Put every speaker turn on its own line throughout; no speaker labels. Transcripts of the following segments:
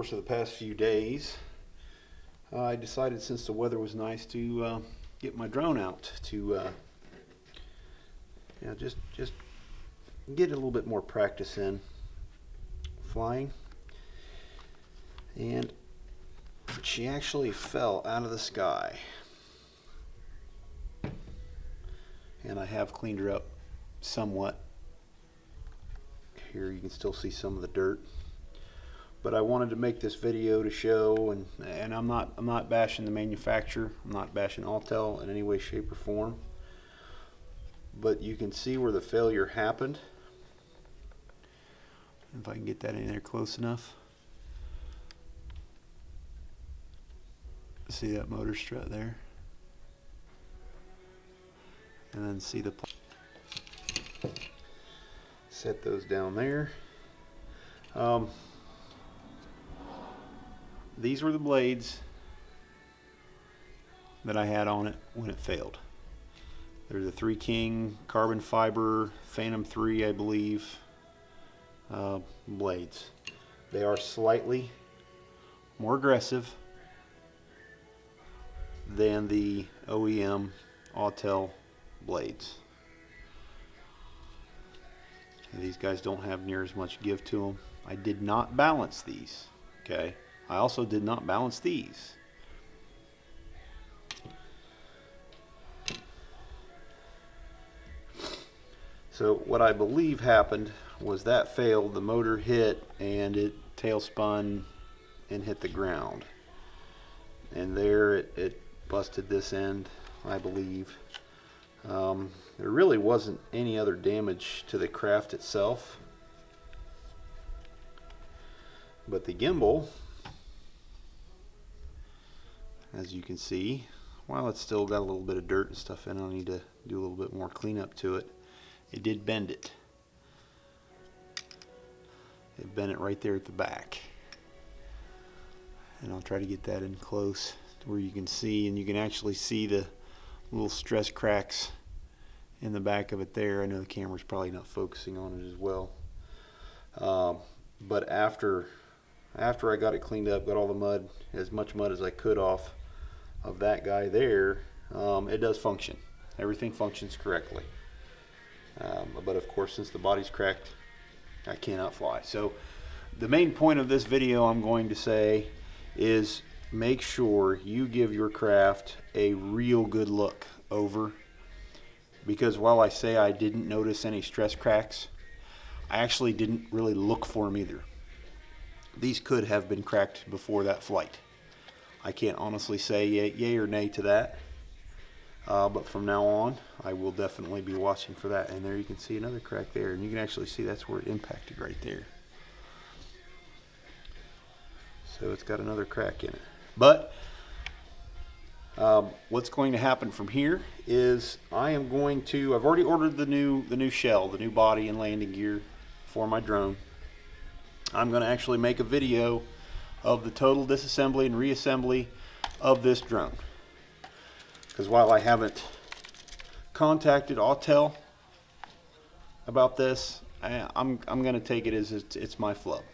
Course of the past few days, I decided, since the weather was nice, to get my drone out to just get a little bit more practice in flying. And she actually fell out of the sky, and I have cleaned her up somewhat. Here you can still see some of the dirt. But I wanted to make this video to show, and I'm not bashing the manufacturer. I'm not bashing Autel in any way, shape, or form. But you can see where the failure happened. If I can get that in there close enough. See that motor strut there? And then see the... Set those down there. These were the blades that I had on it when it failed. They're the Three King carbon fiber Phantom 3, I believe, blades. They are slightly more aggressive than the OEM Autel blades. And these guys don't have near as much give to them. I did not balance these, okay? I also did not balance these. So what I believe happened was that failed, the motor hit, and it tail spun and hit the ground. And there it busted this end, I believe. There really wasn't any other damage to the craft itself. But the gimbal, as you can see, while it's still got a little bit of dirt and stuff in it, I need to do a little bit more cleanup to it. It did bend it. It bent it right there at the back. And I'll try to get that in close to where you can see, and you can actually see the little stress cracks in the back of it there. I know the camera's probably not focusing on it as well. But after I got it cleaned up, got all the mud, as much mud as I could off of that guy there, it does function. Everything functions correctly. But of course, since the body's cracked, I cannot fly. So the main point of this video, I'm going to say, is make sure you give your craft a real good look over. Because while I say I didn't notice any stress cracks, I actually didn't really look for them either. These could have been cracked before that flight. I can't honestly say yay or nay to that. But from now on, I will definitely be watching for that. And there you can see another crack there. And you can actually see that's where it impacted right there. So it's got another crack in it. But what's going to happen from here is I've already ordered the new shell, the new body and landing gear for my drone. I'm going to actually make a video of the total disassembly and reassembly of this drone. Because while I haven't contacted Autel about this, I'm going to take it as it's my flub.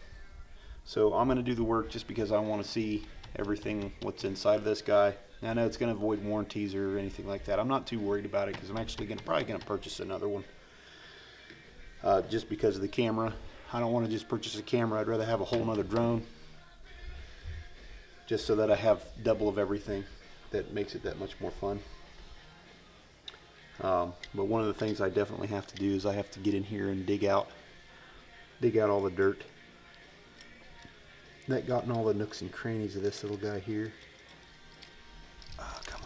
So I'm going to do the work just because I want to see everything what's inside of this guy. And I know it's going to avoid warranties or anything like that. I'm not too worried about it because I'm actually probably going to purchase another one. Just because of the camera. I don't want to just purchase a camera. I'd rather have a whole nother drone. Just so that I have double of everything. That makes it that much more fun. But one of the things I definitely have to do is I have to get in here and dig out all the dirt that got in all the nooks and crannies of this little guy here. Oh, come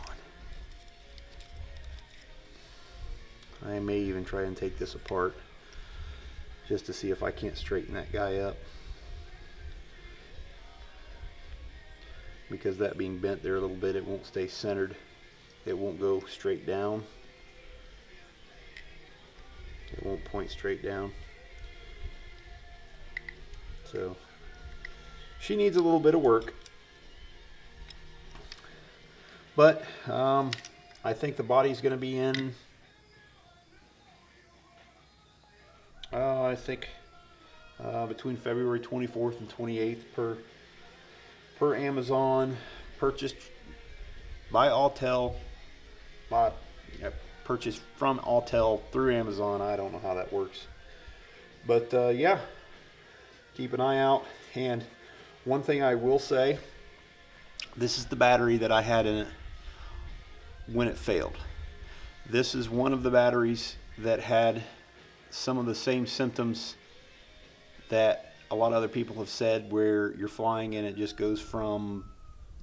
on. I may even try and take this apart just to see if I can't straighten that guy up. Because that being bent there a little bit, it won't stay centered. It won't go straight down. It won't point straight down. So she needs a little bit of work. But I think the body's going to be in, I think between February 24th and 28th per per Amazon, purchased by Autel, purchased from Autel through Amazon. I don't know how that works, but yeah, keep an eye out. And one thing I will say, this is the battery that I had in it when it failed. This is one of the batteries that had some of the same symptoms that a lot of other people have said, where you're flying and it just goes from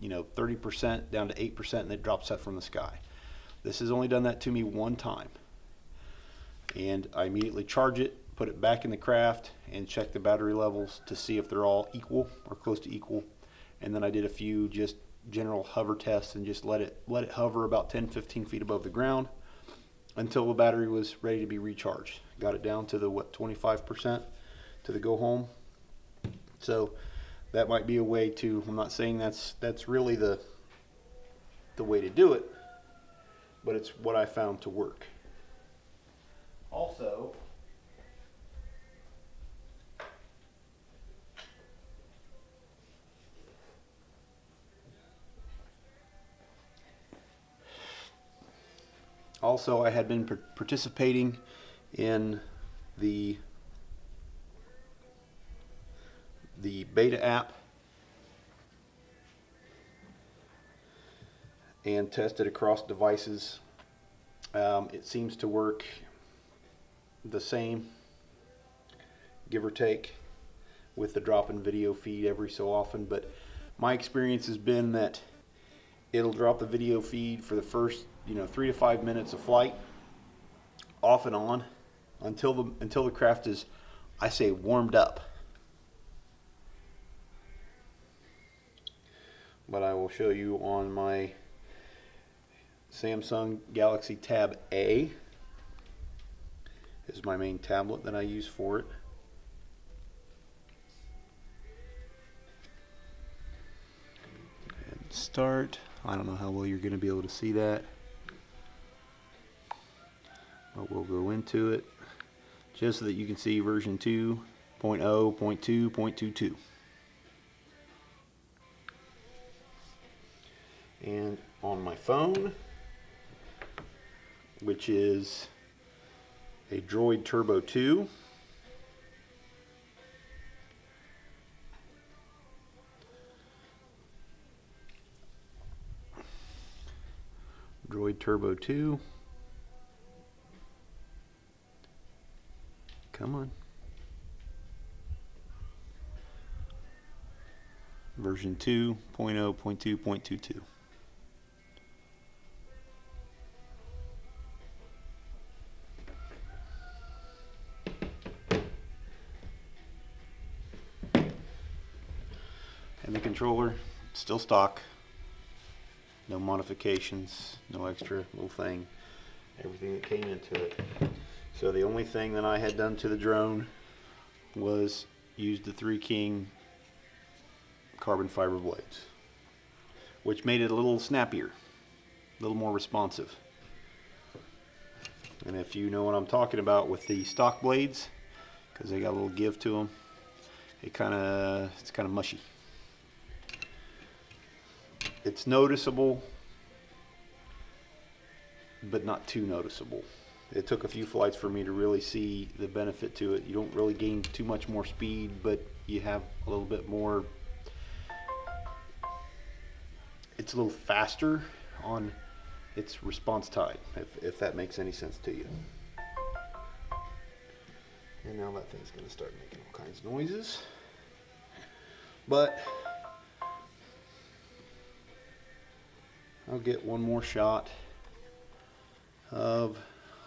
30% down to 8% and it drops out from the sky. This has only done that to me one time, and I immediately charge it, put it back in the craft, and check the battery levels to see if they're all equal or close to equal. And then I did a few just general hover tests and just let it hover about 10-15 feet above the ground until the battery was ready to be recharged. Got it down to the 25% to the go home. So that might be a way to, I'm not saying that's really the way to do it, but it's what I found to work. Also, I had been participating in the beta app and tested across devices. It seems to work the same, give or take, with the drop in video feed every so often, but my experience has been that it'll drop the video feed for the first 3 to 5 minutes of flight, off and on, until the craft is, I say, warmed up. But I will show you on my Samsung Galaxy Tab A. This is my main tablet that I use for it. And start. I don't know how well you're going to be able to see that, but we'll go into it just so that you can see version 2.0.2.22. And on my phone, which is a Droid Turbo 2, Droid Turbo 2. Come on. Version 2.0.2.22. And the controller, still stock. No modifications, no extra little thing. Everything that came into it. So the only thing that I had done to the drone was use the 3 King carbon fiber blades, which made it a little snappier, a little more responsive. And if you know what I'm talking about with the stock blades, because they got a little give to them, it's kind of mushy. It's noticeable, but not too noticeable. It took a few flights for me to really see the benefit to it. You don't really gain too much more speed, but you have a little bit more. It's a little faster on its response time, if that makes any sense to you. And now that thing's going to start making all kinds of noises. But I'll get one more shot of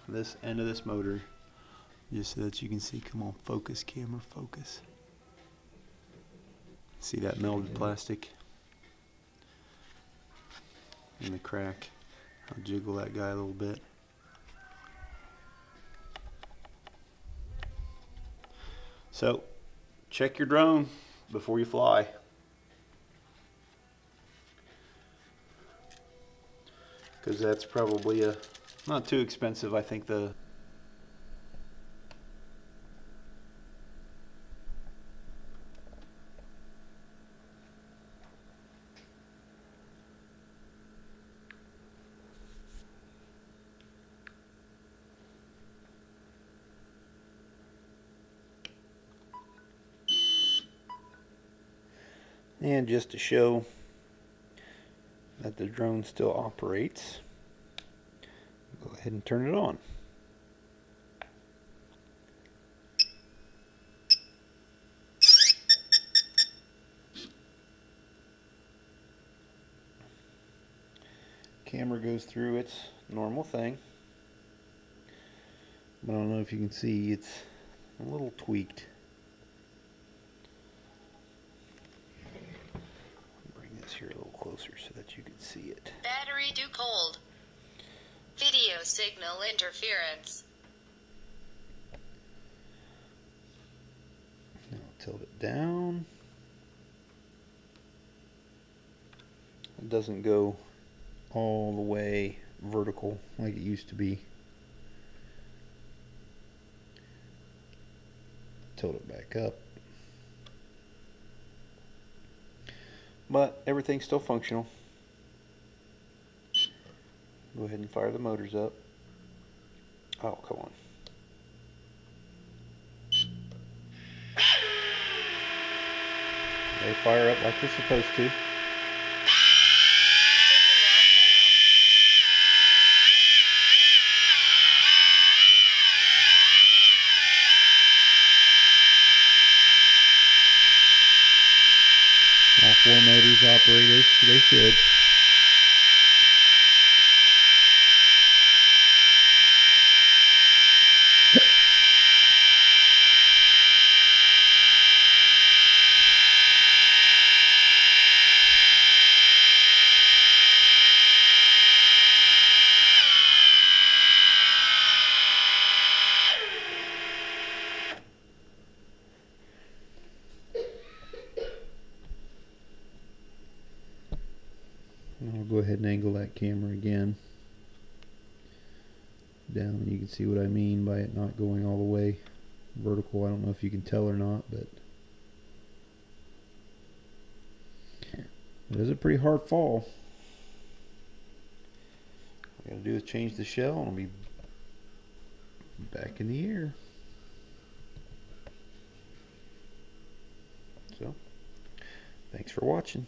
this end of this motor just so that you can see. Come on, focus, camera, focus. See that melted plastic in the crack? I'll jiggle that guy a little bit. So check your drone before you fly. Because that's probably not too expensive. I think the And just to show that the drone still operates, go ahead and turn it on. Camera goes through its normal thing. But I don't know if you can see, it's a little tweaked. Bring this here a little closer so that you can see it.
Battery too cold. Video signal interference.
Now tilt it down. It doesn't go all the way vertical like it used to be. Tilt it back up. But everything's still functional. Go ahead and fire the motors up. Oh, come on. They fire up like they're supposed to. All 4 motors operate as they should. I'll go ahead and angle that camera again down. You can see what I mean by it not going all the way vertical. I don't know if you can tell or not, but it is a pretty hard fall. All I gotta do is change the shell and I'll be back in the air. So, thanks for watching.